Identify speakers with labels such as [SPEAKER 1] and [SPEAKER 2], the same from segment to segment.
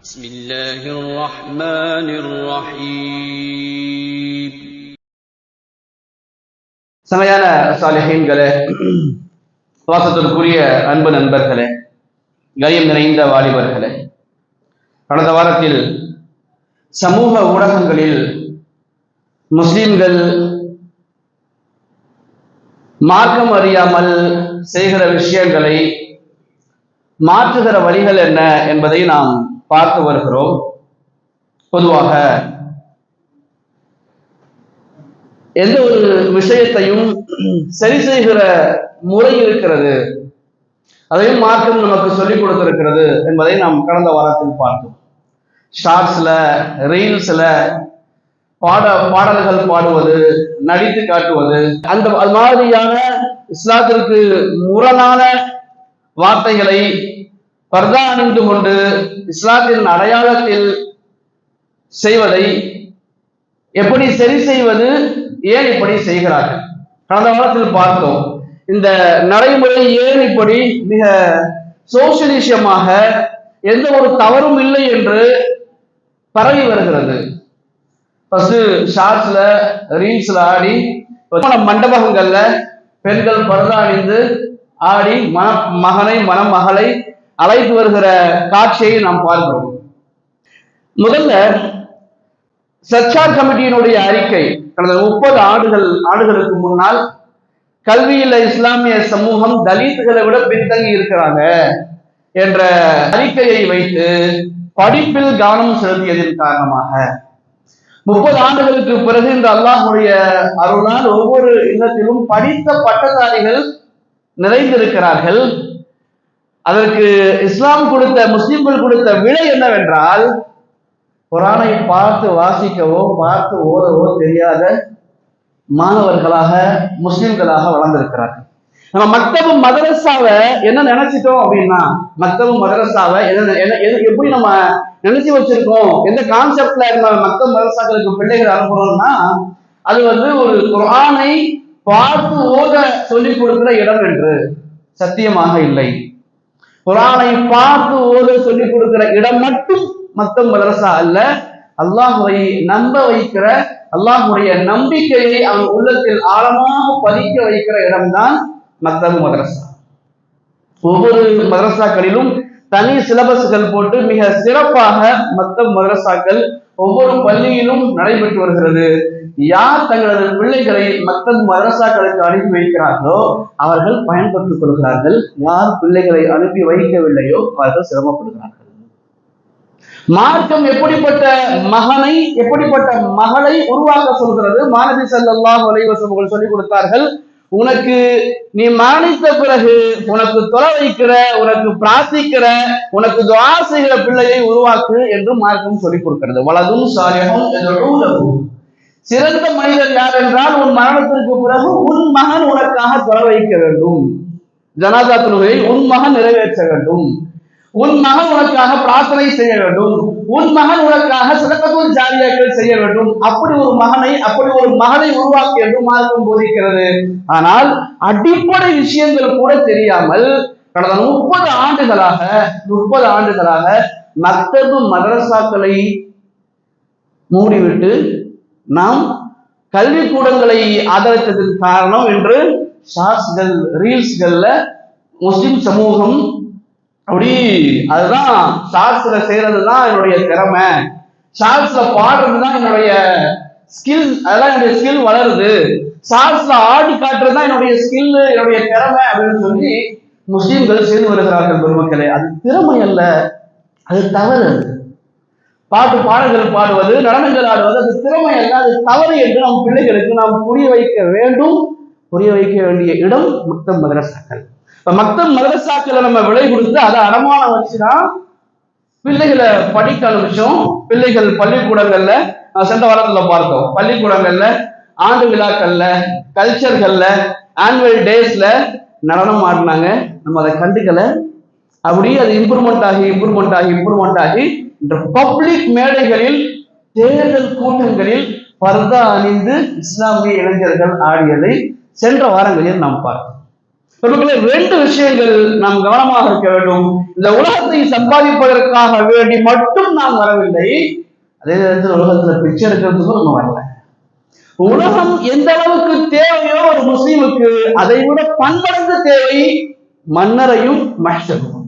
[SPEAKER 1] بسم الله الرحمن الرحيم.
[SPEAKER 2] சமையான சாலிஹீன்களே, வாசத்திற்குரிய அன்பு நண்பர்களே, கரியம் நிறைந்த வாலிபர்களே, கடந்த வாரத்தில் சமூக ஊடகங்களில் முஸ்லிம்கள் மார்க்கம் அறியாமல் செய்கிற விஷயங்களை மாற்றுகிற வழிகள் என்ன என்பதை நாம் பார்த்து வருகிறோம். பொதுவாக எந்த ஒரு விஷயத்தையும் சரி செய்கிற முறை இருக்கிறது, அதையும் மார்க்கம் நமக்கு சொல்லிக் கொடுத்திருக்கிறது என்பதை நாம் கடந்த வாரத்தில் பார்த்தோம். ஷார்ட்ஸ்ல, ரீல்ஸ்ல பாடல்கள் பாடுவது, நடித்து காட்டுவது, அந்த மாதிரியான இஸ்லாத்திற்கு முரணான வார்த்தைகளை பர்தா அணிந்து கொண்டு இஸ்லாத்தின் அடையாளத்தில் செய்வதை எப்படி சரி செய்வது, ஏன் இப்படி செய்கிறார்கள் கடந்த வாரத்தில் பார்த்தோம். இந்த நடைமுறை ஏன் இப்படி மிக சோசியலிசமாக எந்த ஒரு தவறும் இல்லை என்று பரவி வருகிறது. ஃபர்ஸ்ட் ஷார்ட்ஸ்ல, ரீல்ஸ்ல ஆடி, மண்டபங்கள்ல பெண்கள் பர்தா அணிந்து ஆடி மகனை மணமகளை அழைத்து வருகிற காட்சியை நாம் பார்க்கிறோம். முதல்ல சச்சார் கமிட்டியினுடைய அறிக்கை கடந்த 30 ஆண்டுகளுக்கு முன்னால் கல்வியில் இஸ்லாமிய சமூகம் தலித்துகளை விட பின்தங்கி இருக்கிறாங்க என்ற அறிக்கையை வைத்து படிப்பில் கவனம் செலுத்தியதன் காரணமாக 30 ஆண்டுகளுக்கு பிறகு இந்த அல்லாஹ்வுடைய அருளால் ஒவ்வொரு இல்லத்திலும் படித்த பட்டதாரிகள் நிறைந்திருக்கிறார்கள். அதற்கு இஸ்லாம் கொடுத்த, முஸ்லிம்கள் கொடுத்த விடை என்னவென்றால், குர்ஆனை பார்த்து வாசிக்கவோ பார்த்து ஓதவோ தெரியாத மாணவர்களாக முஸ்லிம்களாக வளர்ந்திருக்கிறார்கள். நம்ம மக்தபு மதரசாவை என்ன நினைச்சிட்டோம் அப்படின்னா, மக்தபு மதரசாவை எப்படி நம்ம நினைச்சு வச்சிருக்கோம், எந்த கான்செப்ட்ல நம்ம மக்தபு மதரசாக்களுக்கு பிள்ளைகள் அனுப்புறோம்னா, அது ஒரு குர்ஆனை பார்த்து ஓத சொல்லிக் கொடுக்கிற இடம் என்று. சத்தியமாக இல்லை. குர்ஆனை பார்த்து ஓத சொல்லிக் கொடுக்கிற இடம் மட்டும் மக்தபு மதரசா அல்ல. அல்லாஹ்வை நம்ப வைக்கிற, அல்லாஹ்வுடைய நம்பிக்கையை அவன் உள்ளத்தில் ஆழமாக பதிக்க வைக்கிற இடம்தான் மக்தபு மதரசா. ஒவ்வொரு மதரசாக்களிலும் தனி சிலபஸ்கள் போட்டு மிக சிறப்பாக மக்தபு மதரசாக்கள் ஒவ்வொரு பள்ளியிலும் நடைபெற்று வருகிறது. யார் தங்களது பிள்ளைகளை மக்தபு மதரசாக்களுக்கு அனுப்பி வைக்கிறார்களோ அவர்கள் பயன்படுத்திக் கொள்கிறார்கள். யார் பிள்ளைகளை அனுப்பி வைக்கவில்லையோ அவர்கள் சிரமப்படுகிறார்கள். மார்க்கம் எப்படிப்பட்ட மகனை, எப்படிப்பட்ட மகளை உருவாக்க சொல்கிறது. மாநபி ஸல்லல்லாஹு அலைஹி வஸல்லம் சொல்லிக் கொடுத்தார்கள், உனக்கு நீ மரணித்த பிறகு உனக்கு தொலை வைக்கிற, உனக்கு பிரார்த்திக்கிற, உனக்கு துஆ செய்கிற பிள்ளையை உருவாக்கு என்று மார்க்கம் சொல்லிக் கொடுக்கிறது. வலதும் சாலிஹுன் யதுஊலஹு, சிறந்த மனிதர் யார் என்றால், உன் மரணத்திற்கு பிறகு உன் மகன் உனக்காக தொலை வைக்க வேண்டும், ஜனாதா தொழுகையை உன் மகன் நிறைவேற்ற வேண்டும், உன் மகன் உனக்காக பிரார்த்தனை செய்ய வேண்டும், உன் மகன் உனக்காக சதகத்துல் ஜாரியாக்கள் செய்ய வேண்டும். அப்படி ஒரு மகனை, அப்படி ஒரு மகளை உருவாக்கி என்று மார்க்கம் போதிக்கிறது. ஆனால் அடிப்படை விஷயங்கள் கூட தெரியாமல் கடந்த 30 ஆண்டுகளாக மக்தபு மதரசாக்களை மூடிவிட்டு நாம் கல்விக்கூடங்களை ஆதரித்ததன் காரணம் என்று ஷார்ட்ஸ்கள், ரீல்ஸ்கள்ல முஸ்லிம் சமூகம் அப்படி, அதுதான் ஷார்ட்ஸ்ல செய்யறதுதான் என்னுடைய திறமை, ஷார்ட்ஸ்ல பாடுறதுதான் என்னுடைய ஸ்கில், அதெல்லாம் என்னுடைய ஸ்கில் வளருது, ஷார்ட்ஸ்ல ஆடி காட்டுறதுதான் என்னுடைய ஸ்கில், என்னுடைய திறமை அப்படின்னு சொல்லி முஸ்லிம்கள் செய்து வருகிறார்கள். பெருமக்களே, அது திறமை அல்ல, அது தவறு. பாடல்கள் பாடுவது, நடனங்கள் ஆடுவது அது திறமை அல்ல, அது தவறு என்று நம் பிள்ளைகளுக்கு நாம் புரிய வைக்க வேண்டும். புரிய வைக்க வேண்டிய இடம் மக்தபு மதரசாக்கள். மக்தபு மதரசாக்களை நம்ம விலை கொடுத்து அதை அடமானம் வச்சுதான் பிள்ளைகளை படிக்க ஆரம்பிச்சோம். பிள்ளைகள் பள்ளிக்கூடங்கள்ல, சென்ற வாரத்துல பார்த்தோம், பள்ளிக்கூடங்கள்ல ஆண்டு விழாக்கள்ல, கல்ச்சர்கள்ல, ஆனுவல் டேஸ்ல நடனம் ஆடினாங்க. நம்ம அதை கண்டுக்கல. அப்படியே அது இம்ப்ரூவ்மெண்ட் ஆகி இந்த பப்ளிக் மேடைகளில், தேர்தல் கூட்டங்களில் பர்தா அணிந்து இஸ்லாமிய இளைஞர்கள் ஆடியதை சென்ற வாரங்களில் நாம் பார்த்தோம். ரெண்டு விஷயங்கள் நாம் கவனமாக இருக்க வேண்டும். இந்த உலகத்தை சம்பாதிப்பதற்காக வேண்டி மட்டும் நாம் வரவில்லை, அதே நேரத்தில் உலகத்துல பிச்சை எடுக்கிறதுக்கும் நம்ம வரல. உலகம் எந்த அளவுக்கு தேவையோ ஒரு முஸ்லீமுக்கு அதை விட பன்மடங்கு தேவை மன்னரையும் மஹ்ஷரும்.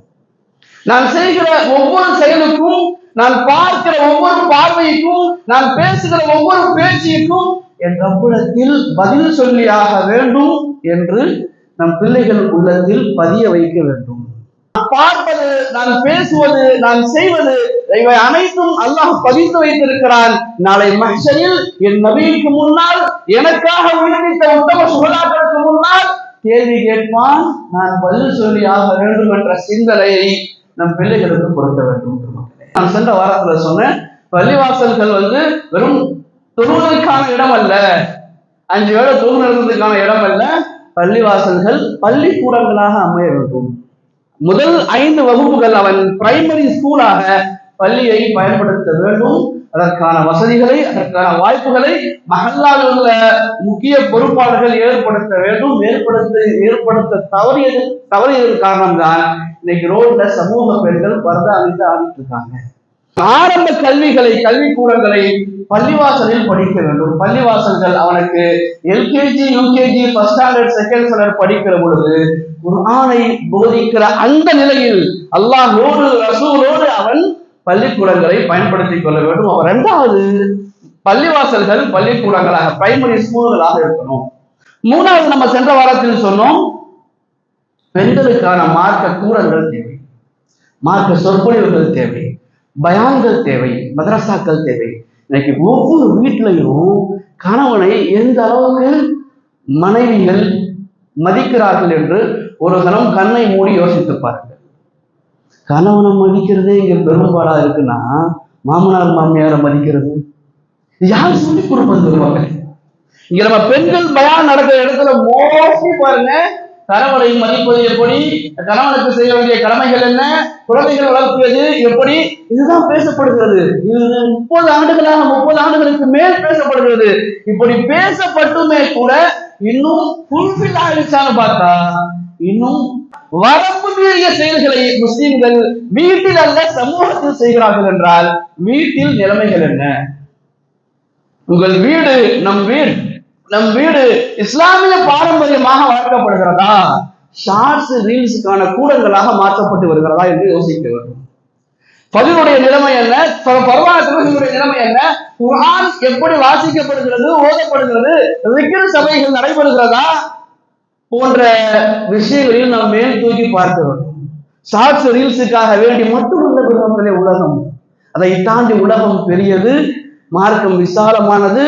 [SPEAKER 2] நான் செய்கிற ஒவ்வொரு செயலுக்கும், நான் பார்க்கிற ஒவ்வொரு பார்வைக்கும், நான் பேசுகிற ஒவ்வொரு பேச்சுக்கும் என் ரப்பிடத்தில் பதில் சொல்லியாக வேண்டும் என்று நம் பிள்ளைகள் உள்ளத்தில் பதிய வைக்க வேண்டும். நான் பார்ப்பது, நான் பேசுவது, நான் செய்வது, இவை அனைத்தும் அல்லாஹ் பதித்து வைத்திருக்கிறான். நாளை மஹ்ஷரில் என் நபிக்கு முன்னால், எனக்காக உயிர்த்த உத்தம சுகதாக்களுக்கு முன்னால் கேள்வி கேட்பான். நான் பதில் சொல்லி ஆக வேண்டும் என்ற சிந்தனையை நம் பிள்ளைகளுக்கு கொடுக்க வேண்டும். நான் சென்ற வாரத்துல சொன்னேன், பள்ளிவாசல்கள் வெறும் தொழுவதற்கான இடம் அல்ல, 5 வேளை தொழுவு நடத்துவதற்கான இடம் அல்ல. பள்ளிவாசல்கள் பள்ளிக்கூடங்களாக அமைய வேண்டும். முதல் 5 வகுப்புகள் அவன் பிரைமரி ஸ்கூலாக பள்ளியை பயன்படுத்த வேண்டும். அதற்கான வசதிகளை, அதற்கான வாய்ப்புகளை மஹல்லாவில் உள்ள முக்கிய பொறுப்பாளர்கள் ஏற்படுத்த வேண்டும். ஏற்படுத்த தவறியதன் காரணம்தான் இன்னைக்கு ரோட்ல சமூக பெண்கள் பர்தா அணிந்து ஆடிட்டு இருக்காங்க. ஆரம்ப கல்விக்கூடங்களை பள்ளிவாசலில் படிக்க வேண்டும். பள்ளிவாசல்கள் அவனுக்கு LKG, UKG, first standard, second standard படிக்கிற பொழுது குர்ஆனை போதிக்கிற அந்த நிலையில் அல்லாஹ்வோடு ரசூலோடு அவன் பள்ளிக்கூடங்களை பயன்படுத்திக் கொள்ள வேண்டும். அவன் 2வது பள்ளிவாசல்கள் பள்ளிக்கூடங்களாக, பிரைமரி ஸ்கூல்களாக இருக்கணும். 3வது நம்ம சென்ற வாரத்தில் சொன்னோம், பெண்களுக்கான மார்க்க கூடங்கள் தேவை, மார்க்க சொற்பொழிவுகள் தேவை, பயான்கள் தேவை, மதரசாக்கள் தேவை. இன்னைக்கு ஒவ்வொரு வீட்டிலையும் கணவனை எந்த அளவுக்கு மனைவிகள் மதிக்கிறார்கள் என்று ஒரு கணம் கண்ணை மூடி யோசித்து பாருங்கள். கணவனை மதிக்கிறதே இங்க பெரும்பாடா இருக்குன்னா, மாமனார் மாமியாரை மதிக்கிறது யார் சொல்லி கொடுப்பது? இங்க நம்ம பெண்கள் பயான் நடக்கிற இடத்துல மோஸ்ட்லி பாருங்க, கணவனை மதிப்பது எப்படி, கணவனுக்கு செய்ய வேண்டிய கடமைகள் என்ன, குழந்தைகள் வளர்ப்பது எப்படி, இதுதான் பேசப்படுகிறது. இது 30 ஆண்டுகளுக்கு மேல் பேசப்படுகிறது. இப்படி பேசப்பட்டுமே கூட இன்னும் ஃபுல்ஃபில் ஆகிடுச்சான்னு பார்த்தா, இன்னும் வரம்பு மீறிய செயல்களை முஸ்லிம்கள் வீட்டில் அல்ல சமூகத்தில் செய்கிறார்கள் என்றால் வீட்டில் நிலைமைகள் என்ன? உங்கள் வீடு, நம் வீடு இஸ்லாமிய பாரம்பரியமாக வளர்க்கப்படுகிறதா, ஷார்ட்ஸ் ரீல்ஸுக்கான கூடங்களாக மாற்றப்பட்டு வருகிறதா என்று யோசிக்க வேண்டும். பதிலுடைய நிலைமை என்ன, பரவாயில்லை நிலைமை என்ன, குர்ஆன் எப்படி வாசிக்கப்படுகிறது, ஓதப்படுகிறது, விக்ர் சபைகள் நடைபெறுகிறதா போன்ற விஷயங்களில் நாம் மேல் தூக்கி பார்க்க வேண்டும். ஷார்ட்ஸ் ரீல்ஸுக்காக வேண்டி மட்டுமல்ல பெருமக்களே உலகம், அதை தாண்டி உலகம் பெரியது, மார்க்கம் விசாலமானது.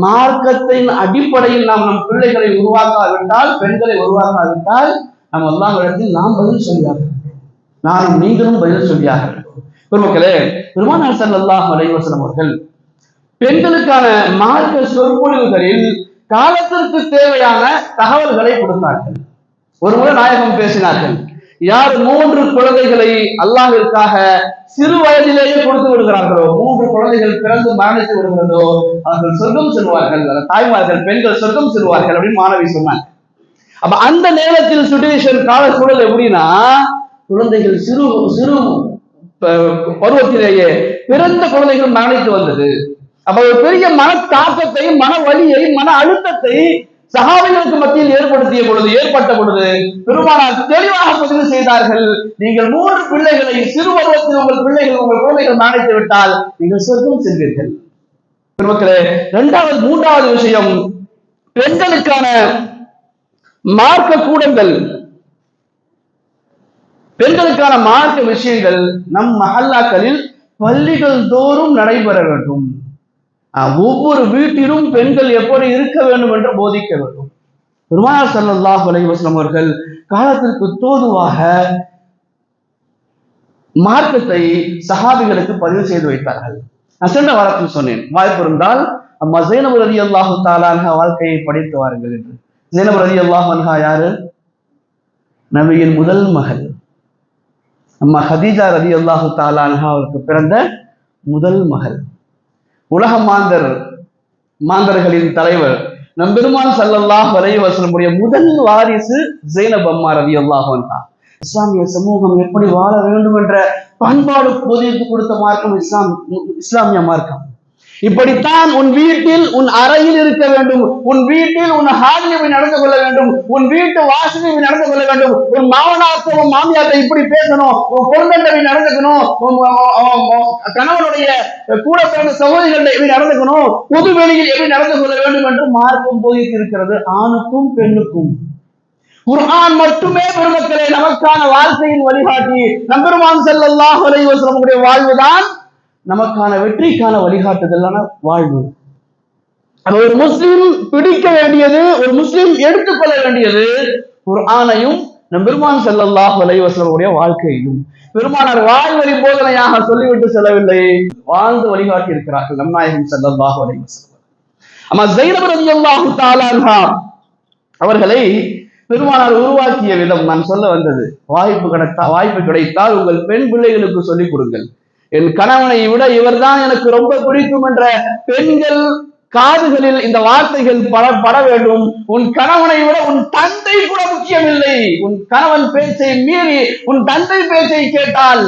[SPEAKER 2] மார்க்கத்தின் அடிப்படையில் நாம் நம் பிள்ளைகளை உருவாக்காவிட்டால், பெண்களை உருவாக்காவிட்டால், நம்ம அல்லாஹ்விடத்தில் நாம் பதில் சொல்லியாக வேண்டும். நானும் நீங்களும் பதில் சொல்லியாக வேண்டும். பெருமக்களே, பெருமானார் ஸல்லல்லாஹு அலைஹி வஸல்லம் அவர்கள் பெண்களுக்கான மார்க்க சொற்பொழிவுகளில் காலத்திற்கு தேவையான தகவல்களை கொடுத்தார்கள். ஒருமுறை நாயகம் பேசினார்கள், யார் 3 குழந்தைகளை அல்லாஹ்விற்காக சிறு வயதிலேயே கொடுத்து விடுகிறார்களோ, 3 குழந்தைகள் பிறந்து மரணித்து விடுகிறதோ, அவர்கள் சொர்க்கம் செல்வார்கள், தாய்மார்கள் பெண்கள் சொர்க்கம் செல்வார்கள் அப்படின்னு மாணவி சொன்னாங்க. அப்ப அந்த நேரத்தில் சுச்சுவேஷன், கால சூழல் எப்படின்னா, குழந்தைகள் சிறு சிறு பருவத்திலேயே பிறந்த குழந்தைகள் மரணித்து வந்தது. அப்ப ஒரு பெரிய மன தாக்கத்தை, மன வலியை, மன அழுத்தத்தை சஹாபிகளுக்கு மத்தியில் ஏற்பட்ட பொழுது பெருமானார் தெளிவாக பதிவு செய்தார்கள், நீங்கள் 3 பிள்ளைகளை சிறு பருவத்தில் உங்கள் குழந்தைகள் மரணித்து விட்டால் நீங்கள் சொர்க்கம் செல்வீர்கள். பெருமக்களே, 3வது விஷயம், பெண்களுக்கான மார்க்க கூடங்கள், பெண்களுக்கான மார்க்க விஷயங்கள் நம் மஹல்லாக்களில் பள்ளிகள் தோறும் நடைபெற வேண்டும். ஒவ்வொரு வீட்டிலும் பெண்கள் எப்படி இருக்க வேண்டும் என்று போதிக்க வேண்டும். பெருமானார் ஸல்லல்லாஹு அலைஹி வஸல்லம் அவர்கள் காலத்திற்கு தோதுவாக மார்க்கத்தை சஹாபிகளுக்கு பதிவு செய்து வைத்தார்கள். நான் சென்ற வாரத்தில் சொன்னேன், வாய்ப்பு இருந்தால் அம்மா ஸைனப் ரலியல்லாஹு தஆலா அன்ஹா வாழ்க்கையை படித்து வாருங்கள் என்று. ஸைனப் ரலியல்லாஹு அன்ஹா யாரு? நபியின் முதல் மகள். அம்மா ஹதீஜா ரலியல்லாஹு தஆலா அன்ஹா அவருக்கு பிறந்த முதல் மகள். உலக மாந்தர்களின் தலைவர் நம்பெருமான் ஸல்லல்லாஹு அலைஹி வஸல்லம் முதல் வாரிசு ஸைனப் அம்மா ரலியல்லாஹு அன்ஹா. இஸ்லாமிய சமூகம் எப்படி வாழ வேண்டும் என்ற பண்பாடு போதித்து கொடுத்த மார்க்கம் இஸ்லாமிய மார்க்கம். இப்படித்தான் உன் வீட்டில் உன் அறையில் இருக்க வேண்டும், உன் வீட்டில் உன் ஹாலில் நடந்து கொள்ள வேண்டும், உன் வீட்டு வாசலில் நடந்து கொள்ள வேண்டும், உன் மாமனார்த்த மாமியார்த்த இப்படி பேசணும், உன் பொருளை நடந்துக்கணும், கணவனுடைய கூட பிறந்த சகோதரிகள் எப்படி நடந்துக்கணும், பொது வெளியில் எப்படி நடந்து கொள்ள வேண்டும் என்று மார்க்கம் போதித்து இருக்கிறது ஆணுக்கும் பெண்ணுக்கும். குர்ஆன் மட்டுமே பெருமக்களே நமக்கான வாழ்க்கையின் வழிகாட்டி. நம்பெருமான் ஸல்லல்லாஹு அலைஹி வஸல்லம் வாழ்வுதான் நமக்கான வெற்றிக்கான வழிகாட்டுதலான வாழ்வு. ஒரு முஸ்லிம் பிடிக்க வேண்டியது, ஒரு முஸ்லிம் எடுத்துக்கொள்ள வேண்டியது குர்ஆனையும் நம்பெருமான் ஸல்லல்லாஹு அலைஹி வஸல்லம் வாழ்க்கையையும். பெருமானார் வாழ்வழி போதனையாக சொல்லிவிட்டு செல்லவில்லை, வாழ்ந்து வழிகாட்டி இருக்கிறார்கள் நபிநாயகம் ஸல்லல்லாஹு அலைஹி வஸல்லம். அம்மா ஸைனப் ரலியல்லாஹு தஆலா அன்ஹா அவர்களை பெருமானார் உருவாக்கிய விதம் நான் சொல்ல வந்தது. வாய்ப்பு கிடைத்தால் உங்கள் பெண் பிள்ளைகளுக்கு சொல்லிக் கொடுங்கள். என் கணவனை விட இவர்தான் எனக்கு ரொம்ப பிடிக்கும் என்ற பெண்கள் காதுகளில் இந்த வார்த்தைகள் பட வேண்டும். உன் கணவனை விட உன் தந்தை கூட முக்கியமில்லை. உன் கணவன் பேச்சை மீறி உன் தந்தை பேச்சை கேட்டால்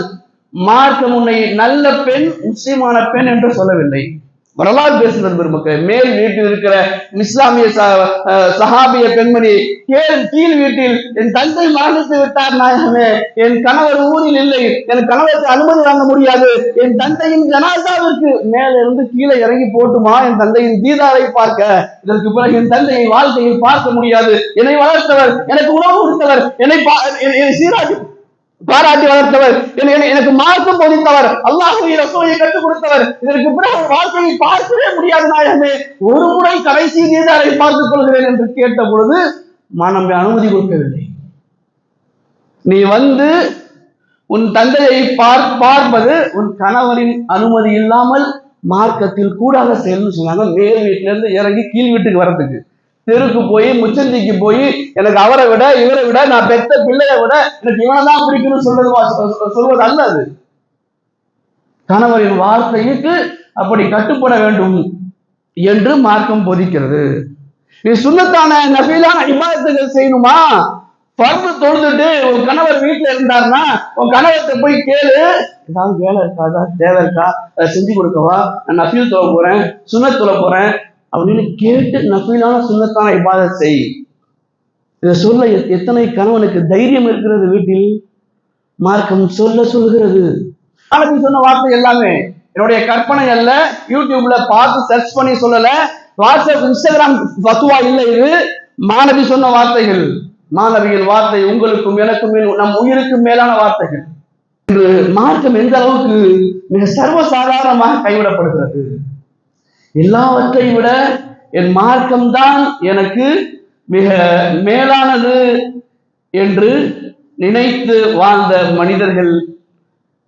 [SPEAKER 2] மார்க்கம் உன்னை நல்ல பெண், முஸ்லிமான பெண் என்று சொல்லவில்லை. வரலாறு பேசுகிறது பெருமக்கள். மேல் வீட்டில் இருக்கிற இஸ்லாமிய சஹாபிய பெண்மணி கீழ் வீட்டில் என் தந்தை மரணித்து விட்டார் நாயகமே, என் கணவர் ஊரில் இல்லை, என் கணவருக்கு அனுமதி வாங்க முடியாது, என் தந்தையின் ஜனாசாவிற்கு மேல இருந்து கீழே இறங்கி போட்டுமா என் தந்தையின் தீதாரை பார்க்க, இதற்கு பிறகு என் தந்தையை வாழ்க்கையில் பார்க்க முடியாது. என்னை வளர்த்தவர், எனக்கு உணவு கொடுத்தவர், என்னை சீராட்டி பாராட்டி வளர்த்தவர், எனக்கு மார்க்கம் போதித்தவர், அல்லாஹ்வுடைய ரசூலை கற்றுக் கொடுத்தவர், இதற்கு பிறகு வாழ்க்கையை பார்க்கவே முடியாது நாயகமே, ஒரு முறை கடைசி தீதாரை பார்த்துக் கொள்கிறேன் என்று கேட்ட பொழுது மனம் அனுமதி கொடுக்கவில்லை. நீ வந்து உன் தந்தையை பார்ப்பது உன் கணவரின் அனுமதி இல்லாமல் மார்க்கத்தில் கூடாத செயல்னு சொன்னாங்க. மேல் வீட்டுல இருந்து இறங்கி கீழ் வீட்டுக்கு வர்றதுக்கு, தெருக்கு போய் முச்சந்திக்கு போய் எனக்கு அவரை விட இவரை விட நான் பெத்த பிள்ளையை விட எனக்கு இவனைதான் பிடிக்கணும்னு சொல்வது அல்ல. அது கணவரின் வார்த்தைக்கு அப்படி கட்டுப்பட வேண்டும் என்று மார்க்கம் போதிக்கிறது. நீ சுன்னத்தான நஃபிலான இபாதத்துகள் செய்யணுமா, பர்து தொழுதுட்டு உன் கணவர் வீட்டுல இருந்தாருன்னா உன் கணவர்கிட்ட போய் கேளு, ஏதாவது வேலை இருக்காதா, தேவை இருக்கா, அதை செஞ்சு கொடுக்கவா, நான் நஃபில் தொழ போறேன், சுன்னத் தொழ போறேன் அப்படின்னு கேட்டு நஃபிலான சுன்னத்தான இபாதத் செய். இதை சொல்ல எத்தனை கணவனுக்கு தைரியம் இருக்கிறது வீட்டில்? மார்க்கம் சொல்லுகிறது. நாளைக்கு சொன்ன வார்த்தை எல்லாமே என்னுடைய கற்பனை அல்ல, யூடியூப்ல பார்த்து சர்ச் பண்ணி சொல்லல, வாட்ஸ்அப் இன்ஸ்டாகிராம் ஃபத்வா இல்லை, இது மாணவி சொன்ன வார்த்தைகள். மாணவியின் வார்த்தை உங்களுக்கும் எனக்கும் நம் உயிருக்கும் மேலான வார்த்தைகள். இன்று மார்க்கம் எந்த அளவுக்கு மிக சர்வசாதாரணமாக கைவிடப்படுகிறது. எல்லாவற்றை விட என் மார்க்கம்தான் எனக்கு மிக மேலானது என்று நினைத்து வாழ்ந்த மனிதர்கள்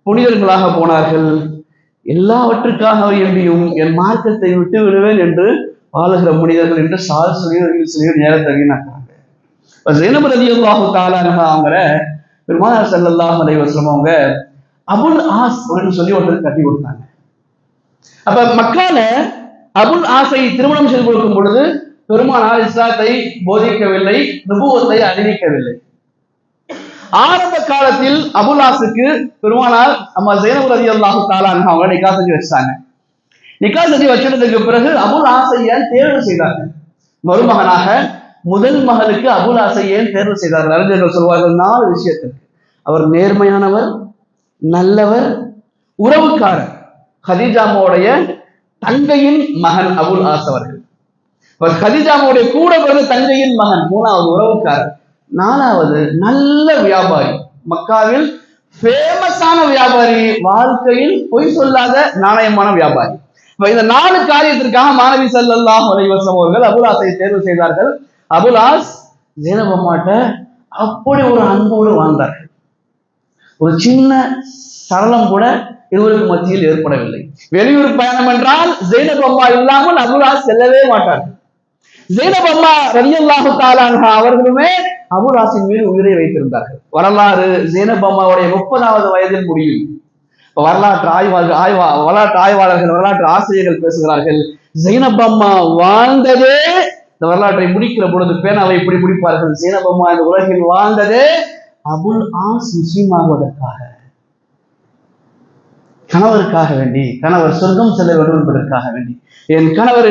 [SPEAKER 2] புனிதர்களாக போனார்கள். எல்லாவற்றுக்காக வேண்டியும் என் மார்க்கத்தை விட்டு விடுவேன் என்று வாழுகிற மனிதர்கள் என்று சில நேரத்தை வீணாக்குறாங்க. ஸைனப் ரலியல்லாஹு தஆலா அன்ஹா அவங்கள பெருமானார் ஸல்லல்லாஹு அலைஹி வஸல்லம் அவங்க அபுல் ஆஸ் அப்படின்னு சொல்லி ஒருத்தர் கட்டி கொடுத்தாங்க. அப்ப மக்கால அபுல் ஆசை திருமணம் செய்து கொடுக்கும் பொழுது பெருமானார் இஸ்லாத்தை போதிக்கவில்லை, நுபுவத்தை அறிவிக்கவில்லை. ஆரம்ப காலத்தில் அபுல் ஆசுக்கு பெருமானார் அம்மா ஸைனப் ரலியல்லாஹு தஆலா அன்ஹா அவங்க நிக்கா செஞ்சு வச்சாங்க. நிக்கா செஞ்சு வச்சதுக்கு பிறகு அபுல் ஆசை ஏன் தேர்வு செய்தார்கள் மருமகனாக? முதல் மகளுக்கு அபுல் ஆசை ஏன் தேர்வு செய்தார்கள்? அறிஞர்கள் சொல்வார்கள் 4 விஷயத்திற்கு. அவர் நேர்மையானவர், நல்லவர், உறவுக்காரர். கதீஜாவுடைய தங்கையின் மகன் அபுல் ஆஸ் அவர்கள். கதீஜாவுடைய கூட பிறந்த தங்கையின் மகன். 3வது உறவுக்காரர். 4வது நல்ல வியாபாரி, மக்காவில் ஃபேமஸான வியாபாரி, வாழ்க்கையில் பொய் சொல்லாத நாணயமான வியாபாரி. இந்த 4 காரியத்திற்காக மாணவி ஸல்லல்லாஹு அலைஹி வஸல்லம் அவர்கள் அபுல் ஆஸை தேர்வு செய்தார்கள். அபுல் ஆஸ் ஸைனப் அம்மாட்ட அப்படி ஒரு அன்போடு வாழ்ந்தார்கள். ஒரு சின்ன சரளம் கூட இருவருக்கு மத்தியில் ஏற்படவில்லை. வெளியூர் பயணம் என்றால் ஸைனப் அம்மா இல்லாமல் அபுல் ஆஸ் செல்லவே மாட்டார்கள். ஸைனப் அம்மா ரலியல்லாஹு தஆலா அன்ஹா அவர்களுமே அபுல் ஆஸின் மீது உயிரை வைத்திருந்தார்கள். வரலாறு ஸைனப் அம்மாவுடைய 30வது வயதில் முடியும். வரலாற்று ஆய்வாளர்கள், வரலாற்று ஆசிரியர்கள் பேசுகிறார்கள், ஸைனப் அம்மா வாழ்ந்ததே இந்த வரலாற்றை முடிக்கிற பொழுது பேனாவை இப்படி முடிப்பார்கள். ஜைனப் அம்மா இந்த உலகில் வாழ்ந்ததே அபுல் ஆஸ் முஸ்லீம் ஆகுவதற்காக, கணவருக்காக வேண்டி, கணவர் சொர்க்கம் செல்ல வேண்டும் என்பதற்காக வேண்டி, என் கணவர்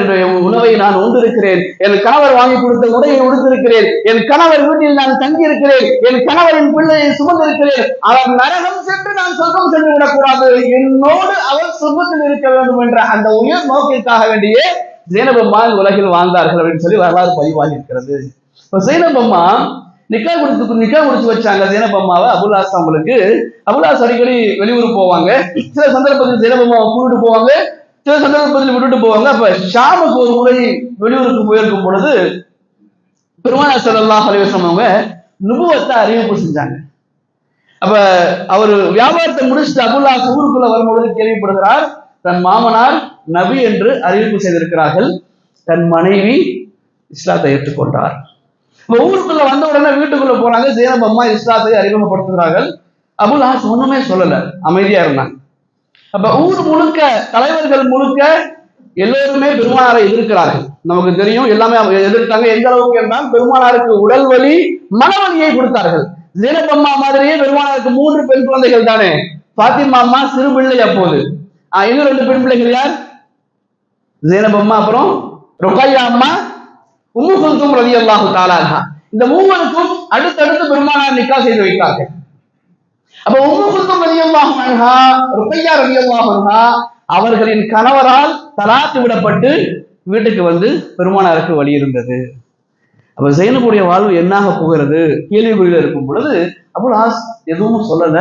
[SPEAKER 2] உணவை நான் உண்டிருக்கிறேன், என் கணவர் வாங்கி கொடுத்த உடையை உடுத்திருக்கிறேன், என் கணவர் வீட்டில் நான் தங்கி இருக்கிறேன், என் கணவரின் பிள்ளையை சுமந்திருக்கிறேன், அவர் நரகம் சென்று நான் சொர்க்கம் சென்று விடக்கூடாது, என்னோடு அவர் சொர்க்கத்தில் இருக்க வேண்டும் என்ற அந்த உயர் நோக்கிற்காக வேண்டியே ஜைனப் அம்மா உலகில் வாழ்ந்தார்கள் அப்படின்னு சொல்லி வரலாறு பதிவாகி இருக்கிறது. இப்ப ஜைனப் அம்மா நிக்கா முடிச்சு வச்சாங்க ஜைனப் அம்மாவை. அபுல் ஆஸ் அவங்களுக்கு, அபுல் ஆஸ் அடிக்கடி வெளியூர் போவாங்க. சில சந்தர்ப்பத்தில் ஜைனப் அம்மாவை கூட்டிட்டு போவாங்க, சில சந்தர்ப்பத்தில் விட்டுட்டு போவாங்க. அப்ப ஷாமுக்கு ஒரு முறை வெளியூருக்கு போயிருக்கும் பொழுது பெருமானார் ஸல்லல்லாஹு அலைஹி வஸல்லம் அவங்க நுபுவத்தை அறிவிப்பு செஞ்சாங்க. அப்ப அவர் வியாபாரத்தை முடிச்சுட்டு அபுல் ஆஸ் ஊருக்குள்ள வரும்பொழுது கேள்விப்படுகிறார், தன் மாமனார் நபி என்று அறிவிப்பு செய்திருக்கிறார்கள், தன் மனைவி இஸ்லாத்தை ஏற்றுக்கொண்டார். ஊருக்குள்ள வந்த உடனே வீட்டுக்குள்ள போறாங்க. ஜைனப் அம்மா இஸ்லாத்தை அறிமுகப்படுத்துகிறார்கள். அபுல் ஆஸ் ஒண்ணுமே சொல்லல, அமைதியா இருந்தாங்க. அப்ப ஊர் முழுக்க, தலைவர்கள் முழுக்க எல்லோருமே பெருமானாரை எதிர்க்கிறார்கள். நமக்கு தெரியும், எல்லாமே எதிர்த்தாங்க. எந்த அளவுக்கு என்றால் பெருமானாருக்கு உடல் வலி, மனவலியை கொடுத்தார்கள். ஜைனப் அம்மா மாதிரியே பெருமானாருக்கு 3 பெண் குழந்தைகள் தானே. பாத்திமா அம்மா சிறு பிள்ளை அப்போது. இன்னும் 2 பெண் பிள்ளைகள் யார்? ஜைனப் அம்மா, அப்புறம் ருக்கையா அம்மா, உம்மு குல்தும் ரலியல்லாஹு தஆலா அன்ஹா. இந்த மூவருக்கும் அடுத்தடுத்து பெருமானார் நிக்கா செய்து வைத்தார்கள். அப்ப உம்மு குல்தும் ரலியல்லாஹு அன்ஹா, ருக்கையா ரலியல்லாஹு அன்ஹா அவர்களின் கணவரால் தலாக்கு விடப்பட்டு வீட்டுக்கு வந்து பெருமானாருக்கு வழி இருந்தது. அப்ப ஜைனபுடைய வாழ்வு என்னாக போகிறது கேள்விக்குறியில இருக்கும் பொழுது அபுல் ஆஸ் எதுவும் சொல்லல.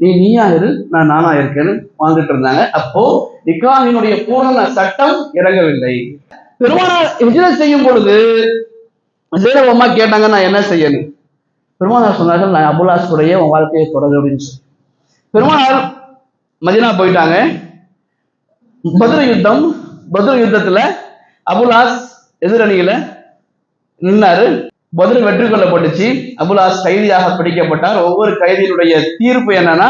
[SPEAKER 2] நீயா இரு, நான் நானா இருக்கேன்னு வாழ்ந்துட்டு இருந்தாங்க. அப்போ நிக்காஹினுடைய பூரண சட்டம் இறங்கவில்லை. பெருமானார் ஹிஜ்ரத் செய்யும் பொழுது ஜைனப் அம்மா கேட்டாங்க, நான் என்ன செய்யணும்? பெருமானார் சொன்னார்கள், நான் அபுல் ஆஸ் உடைய உன் வாழ்க்கையை தொடரு அப்படின்னு சொல்லி. பெருமானார் மதீனா போயிட்டாங்க. பத்ர் யுத்தத்துல அபுல் ஆஸ் எதிரணியில நின்னாரு. பத்ர் வெற்றி கொள்ளப்பட்டுச்சு. அபுல் ஆஸ் கைதியாக பிடிக்கப்பட்டார். ஒவ்வொரு கைதியினுடைய தீர்ப்பு என்னன்னா,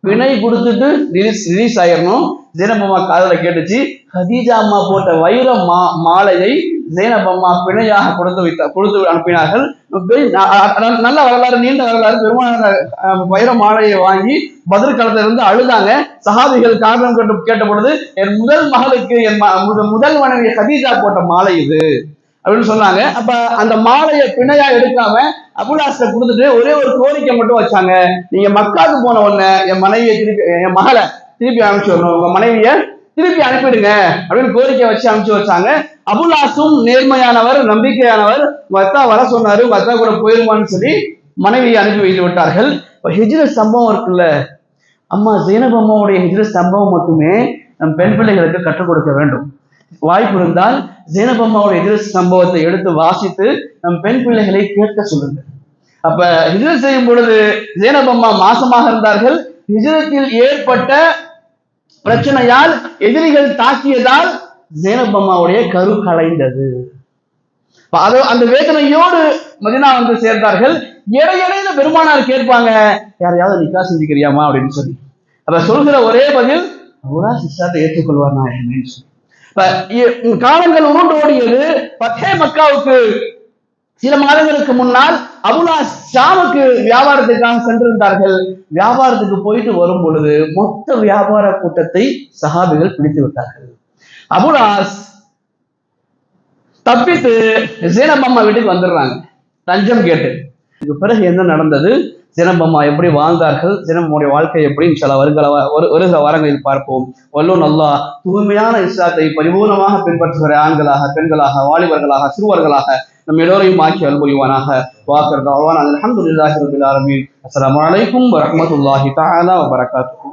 [SPEAKER 2] பிணை கொடுத்துட்டு ரிலீஸ் ஆயிரணும். ஜைனப் அம்மா காதல கேட்டுச்சு. ஹதீஜா அம்மா போட்ட வைர மாலையை ஜைனப் அம்மா பிணையாக கொடுத்து அனுப்பினார்கள். நல்ல வரலாறு, நீண்ட வரலாறு. பெருமானார் வைர மாலையை வாங்கி பத்ர் காலத்துல இருந்து அழுதாங்க. சஹாபிகள் காரணம் கேட்ட பொழுது, என் முதல் மகளுக்கு என் முதல் மனைவி ஹதீஜா போட்ட மாலை இது அப்படின்னு சொன்னாங்க. அப்ப அந்த மாலையை பிணையா எடுக்காம அபுல் ஆஸ்ல கொடுத்துட்டு ஒரே ஒரு கோரிக்கை மட்டும் வச்சாங்க, நீங்க மக்காவுக்கு போன உடனே என் மனைவியை திருப்பி, என் மகளை திருப்பி அனுப்பிச்சு வரணும், உங்க மனைவிய திருப்பி அனுப்பிடுங்க அப்படின்னு கோரிக்கை வச்சு அனுப்பிச்சு வச்சாங்க. அபுல் ஆஸும் நேர்மையானவர், நம்பிக்கையானவர். உங்க அத்தா வர சொன்னாரு, உங்க அத்தா கூட போயிருமான்னு சொல்லி மனைவியை அனுப்பி வைத்து விட்டார்கள். இப்ப ஹிஜ்ரத் சம்பவம் இருக்குல்ல, அம்மா ஜைனப் அம்மாவுடைய ஹிஜ்ரத் சம்பவம் மட்டுமே நம் பெண் பிள்ளைகளுக்கு கற்றுக் கொடுக்க வேண்டும். வாய்ப்பு இருந்தால் ஜைனப் அம்மாவுடைய ஹிஜ்ரத் சம்பவத்தை எடுத்து வாசித்து நம் பெண் பிள்ளைகளை கேட்க சொல்லுங்கள். அப்ப ஹிஜ்ரத் செய்யும் பொழுது ஜைனப் அம்மா மாசமாக இருந்தார்கள். ஹிஜ்ரத்தில் ஏற்பட்ட பிரச்சனையால், எதிரிகள் தாக்கியதால் ஜைனப் அம்மாவுடைய கரு கலைந்தது. அந்த வேதனையோடு மதீனா வந்து சேர்ந்தார்கள். இடையில பெருமானார் கேட்பாங்க, யாரையாவது நிக்கா செஞ்சுக்கிறியாமா அப்படின்னு சொல்லி. அப்ப சொல்கிற ஒரே பதில், அவ்வளோ இஸ்லாத்தை ஏற்றுக்கொள்வார் நாயகமே சொல்லி. காலங்கள் உருண்டு ஓடியது. ஃபத்ஹே மக்காவுக்கு சில மாதங்களுக்கு முன்னால் அபுல் ஆஸ் ஷாமுக்கு வியாபாரத்துக்காக சென்றிருந்தார்கள். வியாபாரத்துக்கு போயிட்டு வரும் பொழுது மொத்த வியாபார கூட்டத்தை சஹாபிகள் பிடித்து விட்டார்கள். அபுல் ஆஸ் தப்பித்து ஜைனப் அம்மா வீட்டுக்கு வந்துடுறாங்க தஞ்சம் கேட்டு. இதுக்கு பிறகு என்ன நடந்தது, ஜைனப் அம்மா எப்படி வாழ்ந்தார்கள், ஜைனப் அம்மாவுடைய வாழ்க்கை எப்படி வருகிற வாரங்களில் பார்ப்போம். வல்லோன் அல்லாஹ் தூய்மையான இஸ்லாத்தை பரிபூர்ணமாக பின்பற்றுகிற ஆண்களாக, பெண்களாக, வாலிபர்களாக, சிறுவர்களாக நம் எல்லோரையும் ஆக்கி அல்புரிவானாக. வாக்கர் தாவான் அல்ஹம்துலில்லாஹி ரப்பில் ஆலமீன். அஸ்ஸலாமு அலைக்கும் வரஹ்மத்துல்லாஹி தஆலா வபரகாத்துஹு.